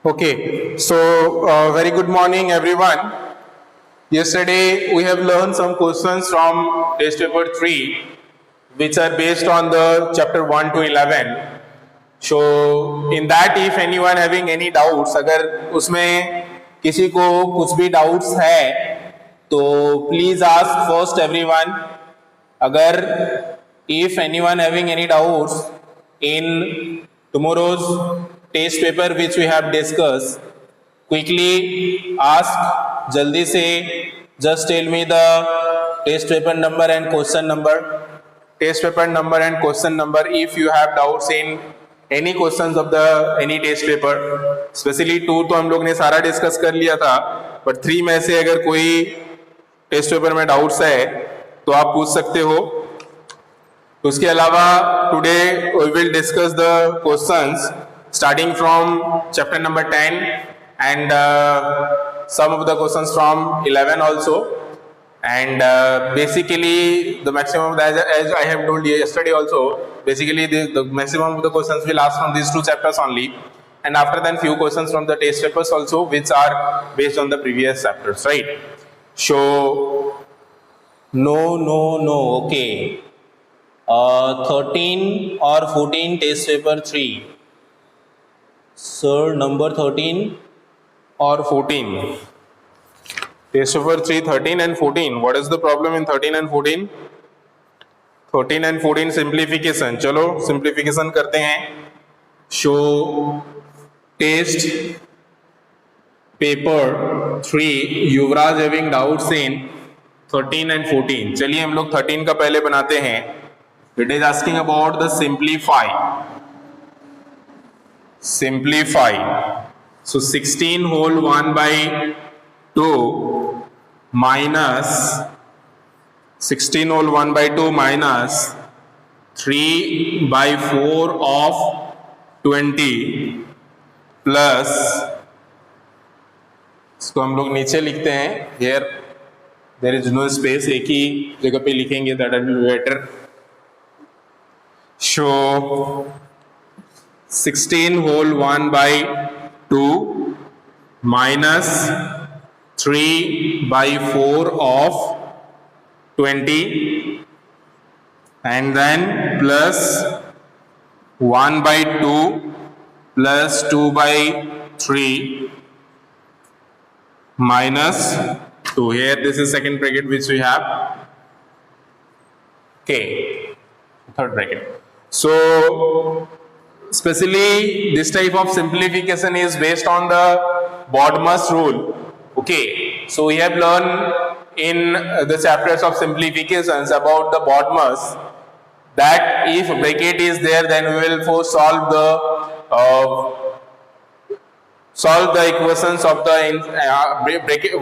Okay, so very good morning, everyone. Yesterday we have learned some questions from test paper 3, which are based on the chapter 1 to 11. So in that, if anyone having any doubts, अगर उसमें किसी को कुछ भी doubts है, तो please ask first everyone. अगर if anyone having any doubts in tomorrow's test paper which we have discussed, quickly ask, jaldi se just tell me the test paper number and question number. Test paper number and question number if you have doubts in any questions of the any test paper. Especially 2 तो हम लोग ने सारा discuss कर लिया था, but 3 में से अगर कोई टेस्ट पेपर में डाउट्स है तो आप पूछ सकते हो. उसके अलावा today we will discuss the questions starting from chapter number 10 and some of the questions from 11 also, and basically the maximum, as I have told you yesterday also, basically the maximum of the questions will ask from these 2 chapters only, and after that few questions from the test papers also which are based on the previous chapters, right? So no, okay, 13 or 14 test paper 3. Sir, number 13 or 14? Test paper 3, 13 and 14. What is the problem in 13 and 14? 13 and 14 simplification. चलो simplification करते हैं. Show test paper 3. Yuvraj having doubts in 13 and 14. चलिए हम लोग 13 का पहले बनाते हैं. It is asking about the simplify. So 16 whole 1 by 2 minus 16 whole 1 by 2 minus 3 by 4 of 20 plus, इसको हम लोग नीचे लिखते हैं. Here there is no space, एक ही जगह पे लिखेंगे, that will be better. So 16 whole 1 by 2 minus 3 by 4 of 20 and then plus 1 by 2 plus 2 by 3 minus 2. Here this is second bracket which we have. Okay, third bracket. So especially this type of simplification is based on the BODMAS rule. Okay, so we have learned in the chapters of simplifications about the BODMAS that if bracket is there, then we will first solve the equations of the bracket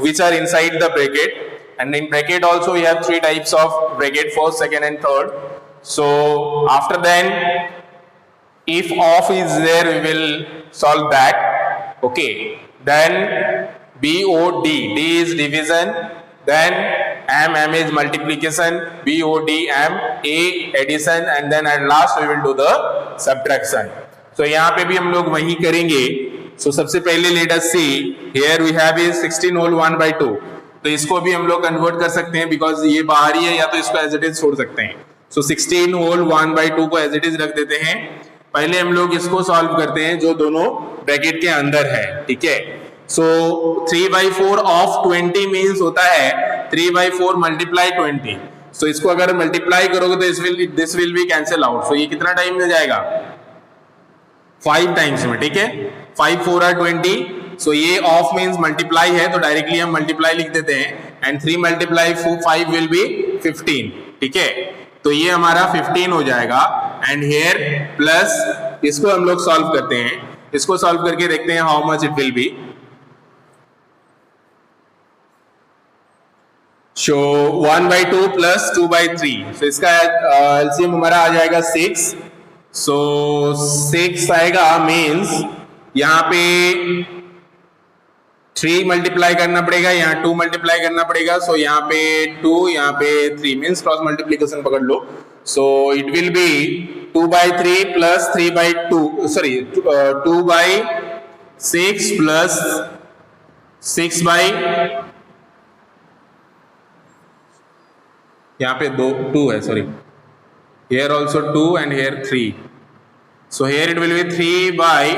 which are inside the bracket, and in bracket also we have 3 types of bracket: first, second and third. So after then, if off is there, we will solve that. Okay, then BOD, D is division, then M is multiplication, BOD M, A addition, and then at last we will do the subtraction. So यहाँ पे भी हम लोग वही करेंगे. So सबसे पहले let us see, here we have is 16 whole 1 by 2. तो इसको भी हम लोग कन्वर्ट कर सकते हैं because ये बाहर ही है, या तो इसको as it is छोड़ सकते हैं. So 16 whole 1 by 2 को as it is रख देते हैं. पहले हम लोग इसको सॉल्व करते हैं जो दोनों ब्रैकेट के अंदर है. ठीक है, सो 3 by 4 ऑफ 20 मीन्स होता है 3 by 4 मल्टीप्लाई 20. सो इसको अगर मल्टीप्लाई करोगे तो this will be cancel out. So ये कितना टाइम में जाएगा? 5 टाइम्स में. ठीक है, 5 4 are 20. सो ये ऑफ मीन्स मल्टीप्लाई है, तो डायरेक्टली हम मल्टीप्लाई लिख देते हैं, एंड 3 मल्टीप्लाई 5 विल बी 15. ठीक है, तो ये हमारा 15 हो जाएगा. एंड हेयर प्लस इसको हम लोग सॉल्व करते हैं. इसको सॉल्व करके देखते हैं how much it will B. So 1 by 2 plus 2 by 3. सो इसका एलसीएम हमारा आ जाएगा 6. सो 6 आएगा मीन्स यहाँ पे 3 मल्टीप्लाई करना पड़ेगा, यहाँ 2 मल्टीप्लाई करना पड़ेगा. सो यहाँ पे 2, यहाँ पे 3 मीन्स क्रॉस मल्टीप्लीकेशन पकड़ लो. So it will be 2 by 3 plus 3 by 2, sorry, 2 by 6 plus 6 by, यहाँ पे 2 है, sorry, here also 2 and here 3, so here it will be 3 by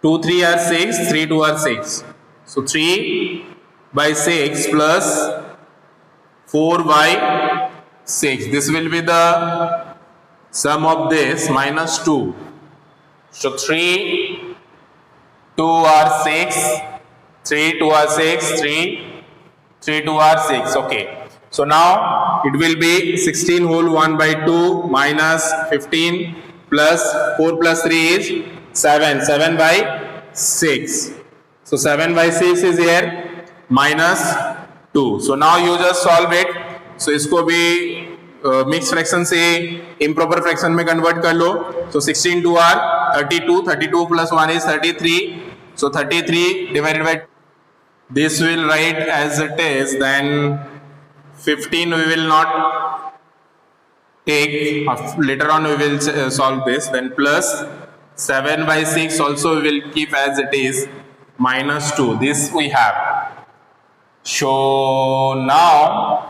2 3 are 6, 3 2 are 6, so 3 by 6 plus 4 by 6, this will be the sum of this minus 2, so 3 2 are 6, 3 2 are 6, 3 2 are 6, okay. So now it will be 16 whole 1 by 2 minus 15 plus 4 plus 3 is 7, 7 by 6. So 7 by 6 is here minus 2. So now you just solve it. So इसको भी mix fraction से improper fraction में convert कर लो. So 16 2 are 32, 32 plus 1 is 33. So 33 divided by, this will write as it is, then 15 we will not take, later on we will solve this, then plus 7 by 6 also we will keep as it is, minus 2, this we have. So now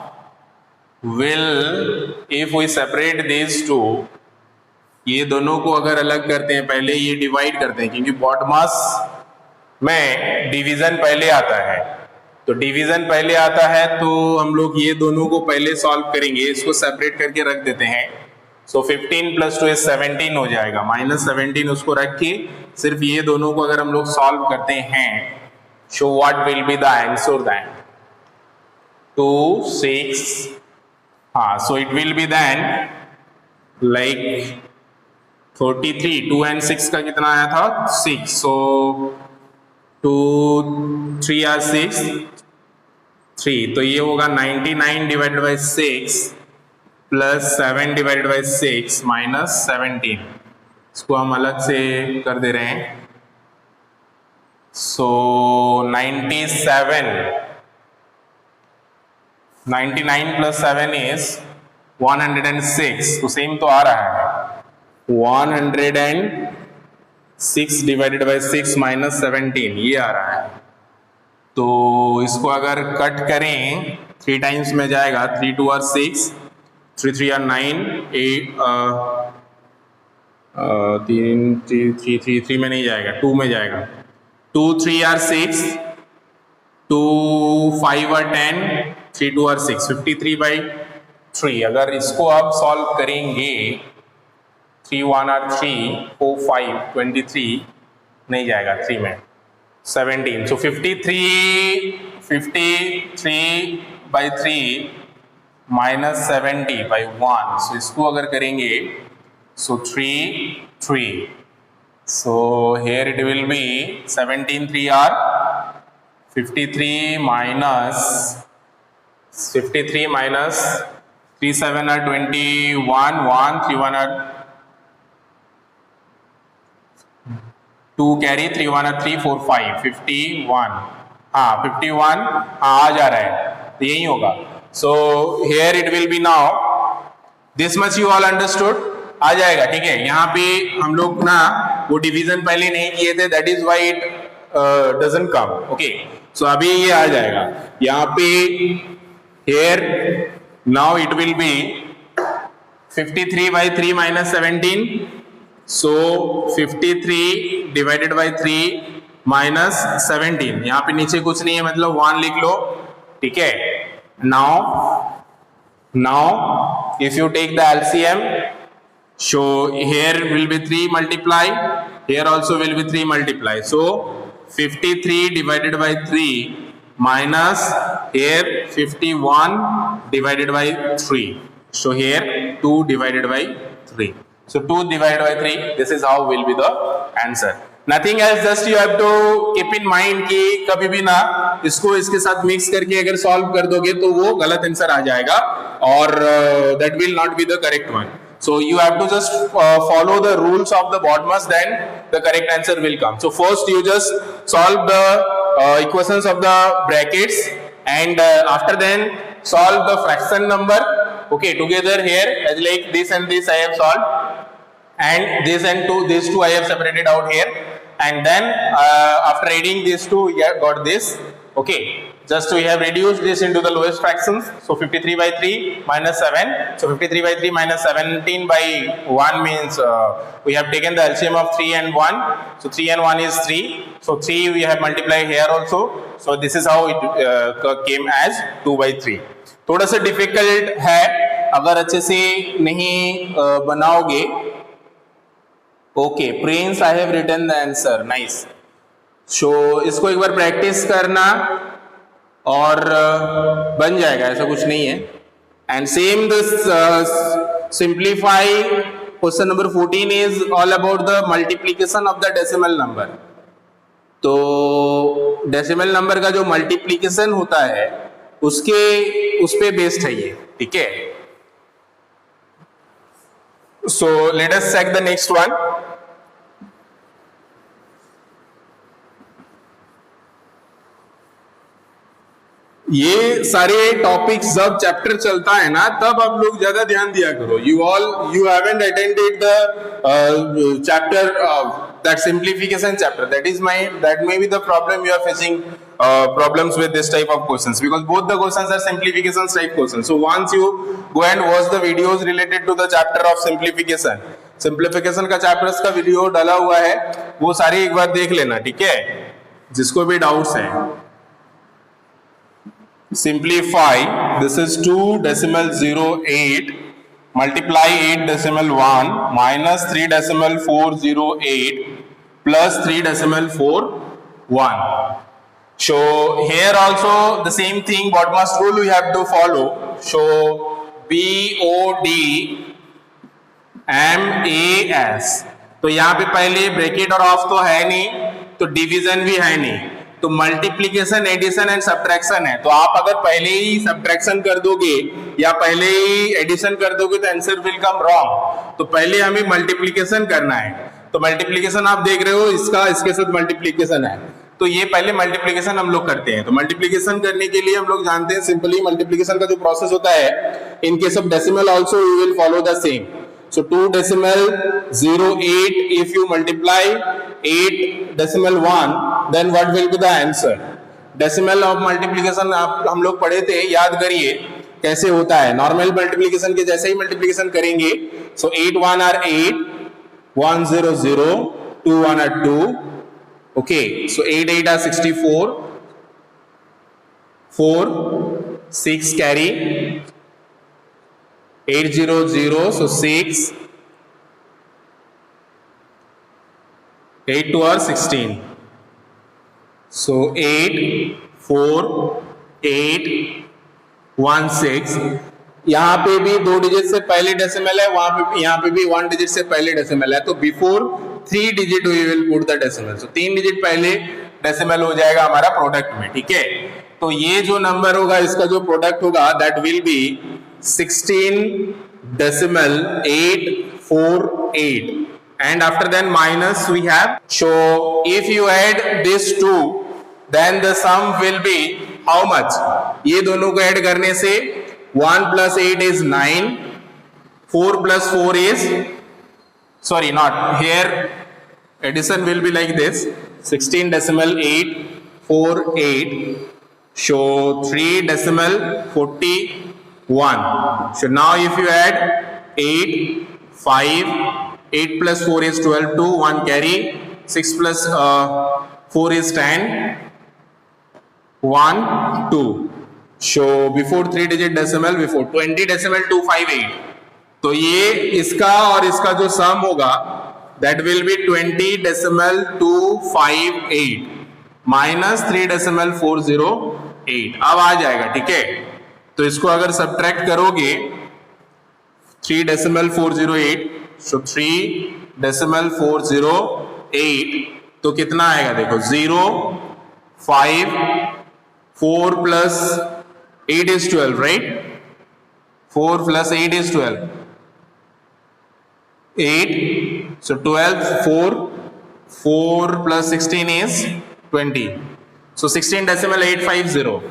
will, if we separate these two, ये दोनों को अगर अलग करते हैं, पहले ये divide करते हैं, क्योंकि बॉडमास में डिवीजन पहले आता है, तो डिवीजन पहले आता है, तो हम लोग ये दोनों को पहले सॉल्व करेंगे, इसको सेपरेट करके रख देते हैं. सो 15 प्लस 2 17 हो जाएगा, माइनस 17 उसको रख के सिर्फ ये दोनों को अगर हम लोग सॉल्व करते हैं, so what will be the answer then 2 6, हाँ, so it will be then like 33, 2 and 6 का कितना आया था 6, सो 2 3 are 6, 3, तो ये होगा 99 divided by 6 plus 7 divided by 6 minus 17, इसको हम अलग से कर दे रहे हैं. सो 99 प्लस 7 इज 106, तो सेम तो आ रहा है, 106 डिवाइडेड बाई 6 माइनस 17, ये आ रहा है. तो इसको अगर कट करें 3 टाइम्स में जाएगा, 3 2 are 6, 3 3 are 9, 8 3 में नहीं जाएगा, 2 में जाएगा, 2 3 are 6, 2 5 are 10, 3 2 are 6, 53 by 3. अगर इसको आप सॉल्व करेंगे, 3 1 are 3, 4 5 23 नहीं जाएगा, 3 में 17, so 53 by 3 minus 70 by 1, so इसको अगर करेंगे, so 3 so here it will be 17 3 are 53 minus 3 7 are 21, 1 3 1 are 2 carry, 3 1 are 3 4 5 51, हाँ 51, हाँ आ जा रहा है, तो यही होगा. सो here it will be now, this much you all understood, आ जाएगा, ठीक है. यहाँ पे हम लोग ना वो डिवीजन पहले नहीं किए थे, that is why it doesn't come, okay. सो अभी ये आ जाएगा यहाँ पे, here now it will be 53 by 3 minus 17, so 53 divided by 3 minus 17, यहाँ पे नीचे कुछ नहीं है, मतलब 1 लिख लो, ठीक है. Now if you take the LCM, so here will be 3 multiply, here also will be 3 multiply, so 53 divided by 3 minus here 51 divided by 3, so here 2 divided by 3, so 2 divided by 3, this is how will be the answer. Nothing else, just you have to keep in mind कि कभी भी ना इसको इसके साथ mix करके अगर solve कर दोगे तो वो गलत आंसर आ जाएगा, और that will not be the correct one. So you have to just follow the rules of the BODMAS, then the correct answer will come. So first you just solve the equations of the brackets, and after then solve the fraction number, okay, together here, as like this and this I have solved, and these two I have separated out here, and then after adding these two we have got this. Okay, just we have reduced this into the lowest fractions. So 53 by 3 minus 7. So 53 by 3 minus 17 by 1 means we have taken the LCM of 3 and 1. So 3 and 1 is 3. So 3 we have multiplied here also. So this is how it came as 2 by 3. थोड़ा सा difficult है, अगर अच्छे से नहीं बनाओगे. Okay, Prince I have written the answer, nice. So इसको एक बार प्रैक्टिस करना और बन जाएगा, ऐसा कुछ नहीं है. And same this simplify question number 14 is all about the multiplication of the decimal number. तो डेसिमल नंबर का जो मल्टीप्लीकेशन होता है उस पे बेस्ड है ये, ठीक है. So let us check the next one. ये सारे टॉपिक्स जब चैप्टर चलता है ना तब आप लोग ज्यादा ध्यान दिया करो. You haven't attended the chapter that simplification chapter. That may be the problem you are facing problems with this type of questions, because both the questions are simplification type questions. So once you go and watch the videos related to the chapter of simplification का chapters का video डाला हुआ है, वो सारी एक बार देख लेना, ठीक है, जिसको भी डाउट्स हैं. Simplify, this is 2.08 multiply 8.1 minus 3.408 plus 3.41. So here also the same thing, BODMAS rule we have to follow. So BODMAS, तो यहाँ पे पहले ब्रैकेट और ऑफ तो है नहीं, तो डिवीजन भी है नहीं, तो मल्टीप्लीकेशन, एडिशन एंड सब्ट्रैक्शन है. तो आप अगर पहले ही सब्ट्रैक्शन कर दोगे या पहले ही एडिशन कर दोगे तो आंसर विल कम रॉन्ग. तो पहले हमें मल्टीप्लीकेशन करना है. तो मल्टीप्लीकेशन आप देख रहे हो, इसका इसके साथ मल्टीप्लीकेशन है, तो ये पहले मल्टीप्लीकेशन हम लोग करते हैं. तो मल्टीप्लीकेशन करने के लिए हम लोग जानते हैं सिंपली मल्टीप्लीकेशन का जो प्रोसेस होता है, in case of decimal also we will follow the same. So 2.08 if you multiply 8.1 then what will be the answer? Decimal of multiplication आप हम लोग पढ़े थे, याद करिए कैसे होता है. नॉर्मल मल्टीप्लिकेशन के जैसे ही मल्टीप्लिकेशन करेंगे. So 8 1 are 8, 1 0 0, 2 1 are 2. Okay, so 8 8 are 64, 4 6 carry, 8 0 0, so 6, 8 2 are 16, so 8 4 8 1 6. यहाँ पे भी 2 डिजिट से पहले डेसिमल है, वहां पे यहाँ पे भी 1 डिजिट से पहले डेसिमल है. तो before 3 digit we will put the decimal. So 3 digit पहले डेसिमल हो जाएगा हमारा प्रोडक्ट में, ठीक है. तो ये जो नंबर होगा, इसका जो प्रोडक्ट होगा, that will be 16.848, and after then minus we have. So if you add these two, then the sum will be how much? ये दोनों को ऐड करने से 1 plus 8 is 9, 4 plus 4 is, sorry, not here, addition will be like this, 16.848. So 3.41. So now if you add 8 5, 8 plus 4 is 12, 2 1 carry, 6 plus 4 is 10, 1 2. So before 3 digit decimal, before 20.258. तो ये इसका और इसका जो सम होगा, that will be 20.258 minus 3.408. अब आ जाएगा, ठीक है. तो इसको अगर सब्ट्रैक्ट करोगे 3.408, so 3.408, तो कितना आएगा देखो, 0 5 4 plus 8 is 12, right? 4 plus 8 is 12, 8, so 12 4 plus 16 is 20, so 16.850.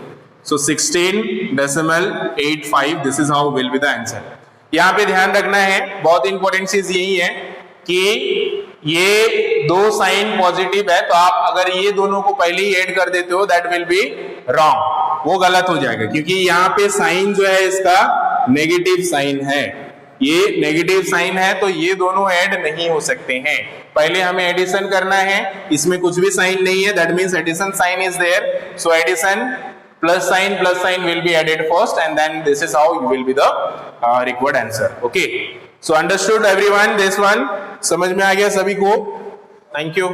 So 16.85, this is how will be the answer. यहाँ पे ध्यान रखना है, बहुत इंपॉर्टेंट चीज यही है कि ये दो साइन पॉजिटिव है, तो आप अगर ये दोनों को पहले ही ऐड कर देते हो दैट विल बी रॉन्ग, वो गलत हो जाएगा, क्योंकि यहाँ पे साइन जो है इसका नेगेटिव साइन है, ये नेगेटिव साइन है, तो ये दोनों ऐड नहीं हो सकते हैं। पहले हमें एडिशन करना है, इसमें कुछ भी साइन नहीं है, that means addition sign is there, so addition plus sign will be added first and then this is how you will be the required answer. Okay, so understood everyone this one? समझ में आ गया सभी को? Thank you.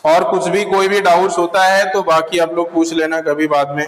और कुछ भी कोई भी डाउट्स होता है तो बाकी आप लोग पूछ लेना कभी बाद में।